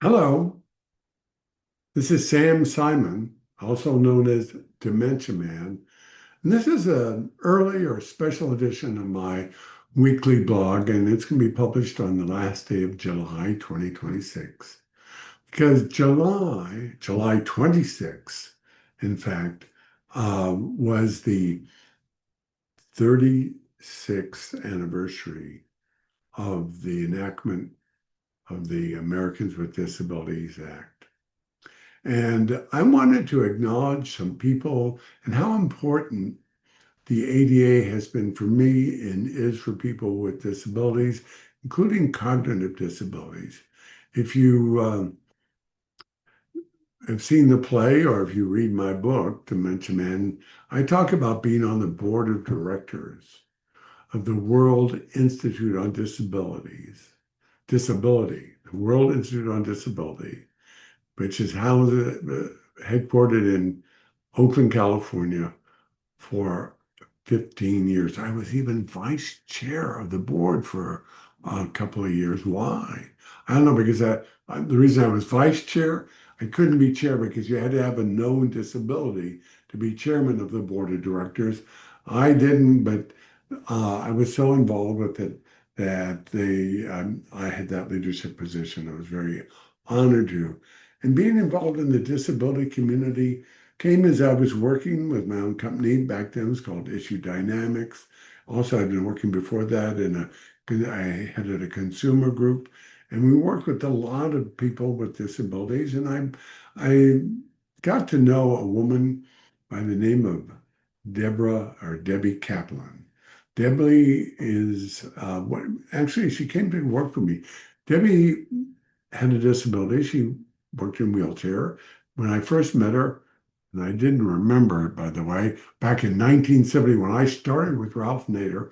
Hello, this is Sam Simon, also known as Dementia Man, and this is an early or special edition of my weekly blog, and it's going to be published on the last day of July 2026. Because July 26th, in fact, was the 36th anniversary of the enactment of the Americans with Disabilities Act. And I wanted to acknowledge some people and how important the ADA has been for me and is for people with disabilities, including cognitive disabilities. If you have seen the play or if you read my book, Dementia Man, I talk about being on the board of directors of the World Institute on the World Institute on Disability, which is headquartered in Oakland, California, for 15 years. I was even vice chair of the board for a couple of years. Why? I don't know, because the reason I was vice chair, I couldn't be chair because you had to have a known disability to be chairman of the board of directors. I didn't, but I was so involved with it that I had that leadership position. I was very honored to. And being involved in the disability community came as I was working with my own company. Back then it was called Issue Dynamics. Also, I'd been working before that I headed a consumer group, and we worked with a lot of people with disabilities. And I got to know a woman by the name of Debbie Kaplan. Debbie is what actually she came to work for me. Debbie had a disability. She worked in a wheelchair. When I first met her, and I didn't remember it, by the way, back in 1970, when I started with Ralph Nader,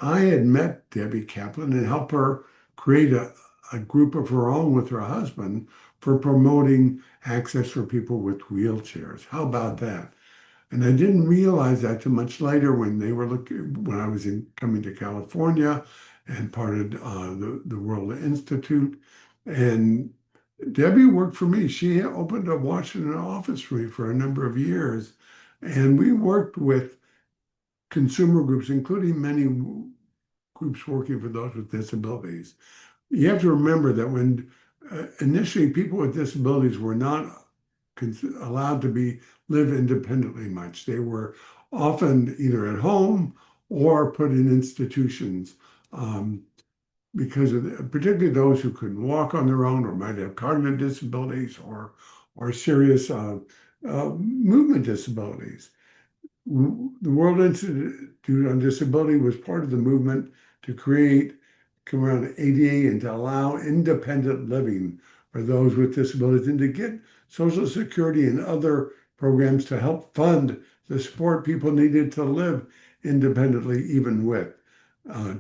I had met Debbie Kaplan and helped her create a group of her own with her husband for promoting access for people with wheelchairs. How about that? And I didn't realize that too much later when they were when I was coming to California and part of the World Institute. And Debbie worked for me. She opened a Washington office for me for a number of years. And we worked with consumer groups, including many groups working for those with disabilities. You have to remember that when initially people with disabilities were not allowed to live independently much. They were often either at home or put in institutions um, because of particularly those who couldn't walk on their own or might have cognitive disabilities or serious movement disabilities. The World Institute on Disability was part of the movement to come around ADA and to allow independent living for those with disabilities and to get Social Security and other programs to help fund the support people needed to live independently, even with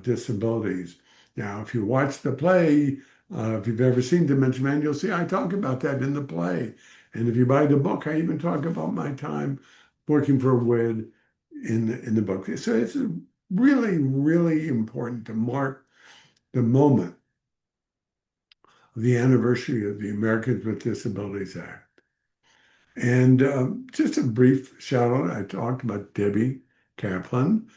disabilities. Now, if you watch the play, if you've ever seen Dementia Man, you'll see I talk about that in the play. And if you buy the book, I even talk about my time working for WID in the book. So it's really, really important to mark the moment of the anniversary of the Americans with Disabilities Act. And just a brief shout out, I talked about Debbie Kaplan.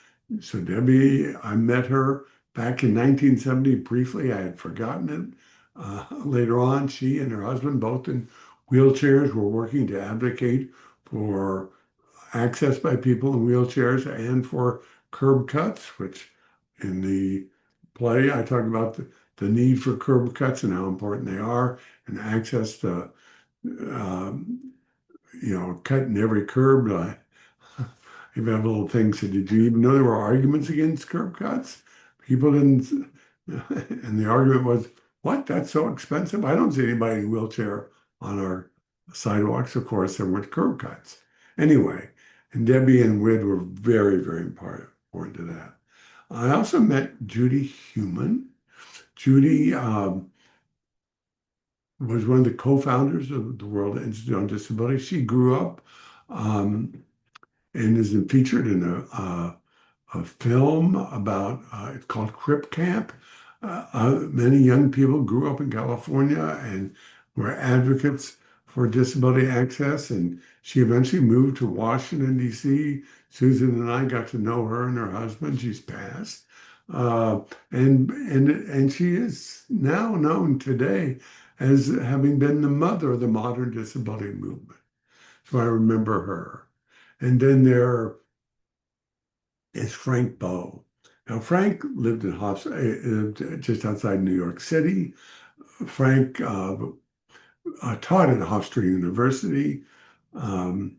So Debbie, I met her back in 1970 briefly. I had forgotten it. Later on, she and her husband, both in wheelchairs, were working to advocate for access by people in wheelchairs and for curb cuts, which in the play I talk about the need for curb cuts and how important they are, and access to um, cutting every curb. Even have little things that did you even know there were arguments against curb cuts? People didn't, and the argument was, what? That's so expensive. I don't see anybody in a wheelchair on our sidewalks. Of course, there weren't curb cuts. Anyway, and Debbie and Wid were very, very important to that. I also met Judy Heumann. Judy was one of the co-founders of the World Institute on Disability. She grew up um, and is featured in a film about, it's called Crip Camp. Many young people grew up in California and were advocates for disability access, and she eventually moved to Washington, D.C. Susan and I got to know her and her husband. She's passed. Uh, and she is now known today as having been the mother of the modern disability movement. So I remember her. And then there is Frank Bowe. Now, Frank lived just outside New York City. Frank taught at Hofstra University. Um,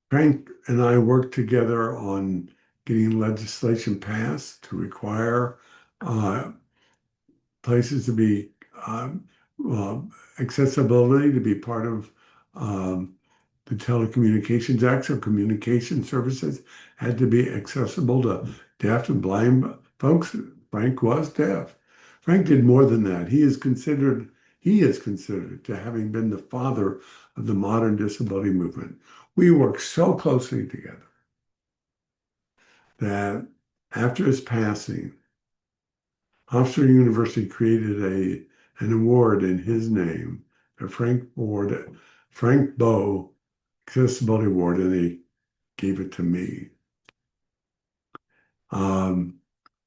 Frank and I worked together on getting legislation passed to require uh, places to be well, accessibility to be part of um, the Telecommunications Act. So communication services had to be accessible to deaf and blind folks. Frank was deaf. Frank did more than that. He is considered to having been the father of the modern disability movement. We worked so closely together that after his passing, Hofstra University created an award in his name, the Frank Bowe Accessibility Award, and they gave it to me. Um,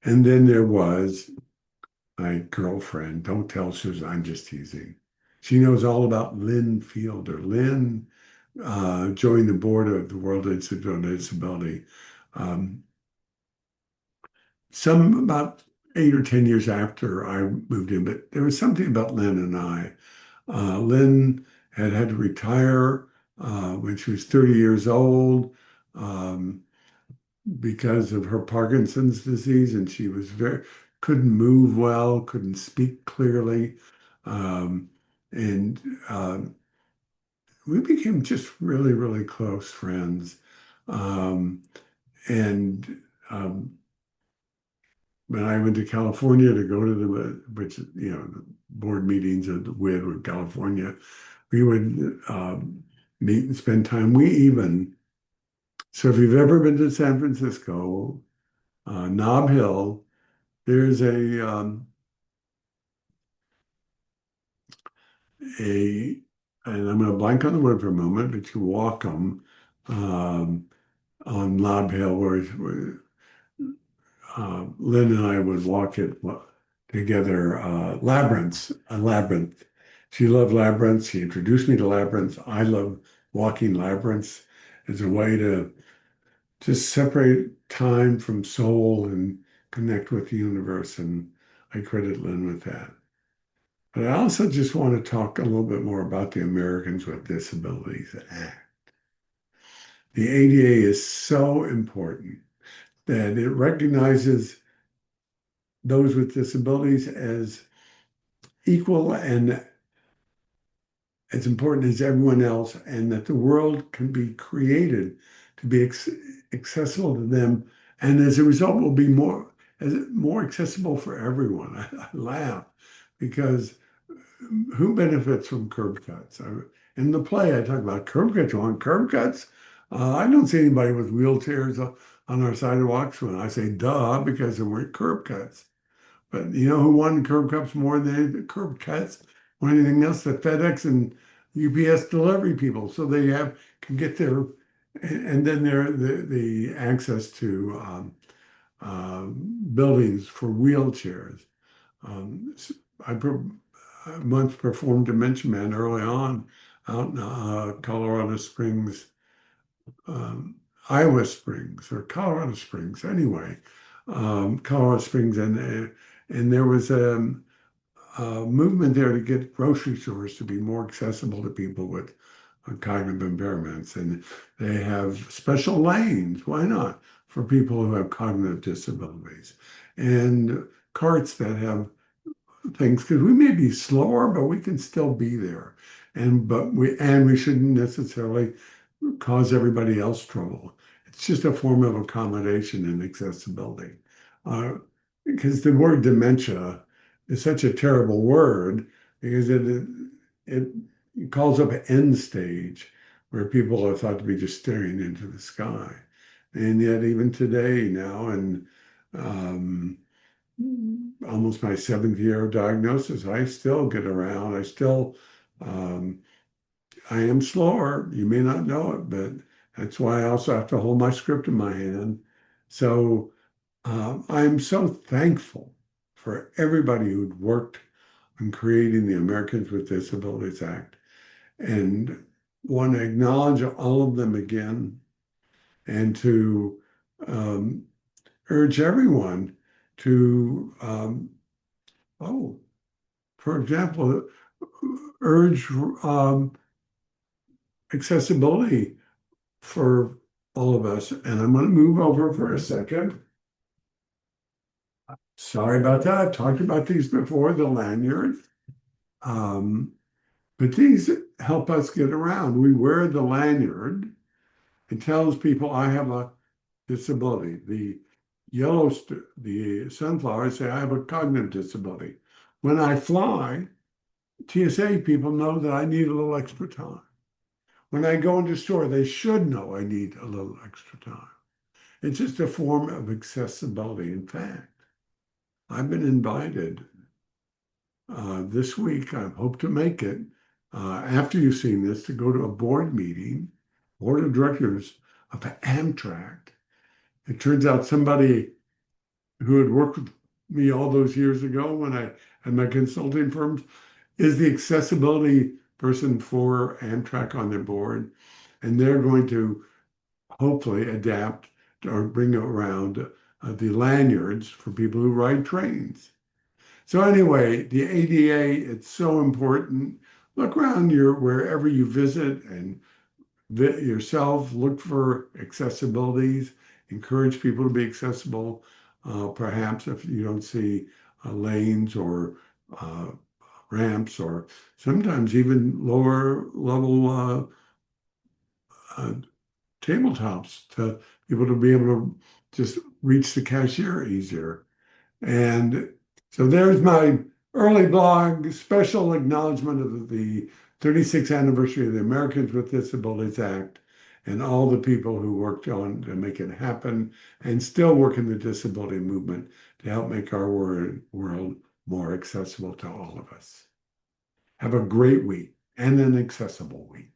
and then there was my girlfriend. Don't tell Susan, I'm just teasing. She knows all about Lynn Fielder. Lynn joined the board of the World Institute on Disability some about 8 or 10 years after I moved in, but there was something about Lynn and I. Lynn had to retire when she was 30 years old um, because of her Parkinson's disease, and she was couldn't move well, couldn't speak clearly, um, and we became just really, really close friends. Um, and when I went to California to go to the board meetings of the WID with California, we would meet and spend time. So if you've ever been to San Francisco, Nob Hill, there's a, and I'm going to blank on the word for a moment, but you walk them um, on Nob Hill where Lynn and I would walk it together, a labyrinth. She loved labyrinths. She introduced me to labyrinths. I love walking labyrinths as a way to just separate time from soul and connect with the universe. And I credit Lynn with that. But I also just want to talk a little bit more about the Americans with Disabilities Act. The ADA is so important that it recognizes those with disabilities as equal and as important as everyone else, and that the world can be created to be accessible to them, and as a result, will be more accessible for everyone. I laugh because who benefits from curb cuts? In the play, I talk about curb cuts. You want curb cuts? I don't see anybody with wheelchairs on our sidewalks when I say duh, because there weren't curb cuts. But you know who won curb cuts more than the curb cuts or anything else? The FedEx and UPS delivery people. So they can get their, and then the access to uh, buildings for wheelchairs. I once performed Dementia Man early on out in Colorado Springs, um, Iowa Springs or Colorado Springs. Anyway, Colorado Springs, and there was a movement there to get grocery stores to be more accessible to people with cognitive impairments, and they have special lanes. Why not for people who have cognitive disabilities, and carts that have things because we may be slower, but we can still be there, and we shouldn't necessarily cause everybody else trouble. It's just a form of accommodation and accessibility. Uh, because the word dementia is such a terrible word because it calls up an end stage where people are thought to be just staring into the sky. And yet even today now, and um, almost my seventh year of diagnosis. I still get around. Um, I am slower. You may not know it, but that's why I also have to hold my script in my hand. So I'm so thankful for everybody who'd worked on creating the Americans with Disabilities Act, and want to acknowledge all of them again, and to um, urge everyone to, oh, for example, urge accessibility for all of us. And I'm going to move over for a second. Sorry about that. I've talked about these before, the lanyard. Um, but these help us get around. We wear the lanyard. It tells people I have a disability. The sunflowers say I have a cognitive disability. When I fly, TSA people know that I need a little extra time. When I go into a store, they should know I need a little extra time. It's just a form of accessibility. In fact, I've been invited this week. I hope to make it after you've seen this to go to a board meeting, board of directors of Amtrak. It turns out somebody who had worked with me all those years ago when I had my consulting firms is the accessibility person for Amtrak on their board. And they're going to hopefully adapt or bring around the lanyards for people who ride trains. So anyway, the ADA, it's so important. Look around wherever you visit and yourself, look for accessibilities, encourage people to be accessible. Perhaps if you don't see lanes or uh, ramps or sometimes even lower level uh, tabletops to people to be able to just reach the cashier easier. And so there's my early blog, special acknowledgement of the 36th anniversary of the Americans with Disabilities Act and all the people who worked on to make it happen and still work in the disability movement to help make our world more accessible to all of us. Have a great week and an accessible week.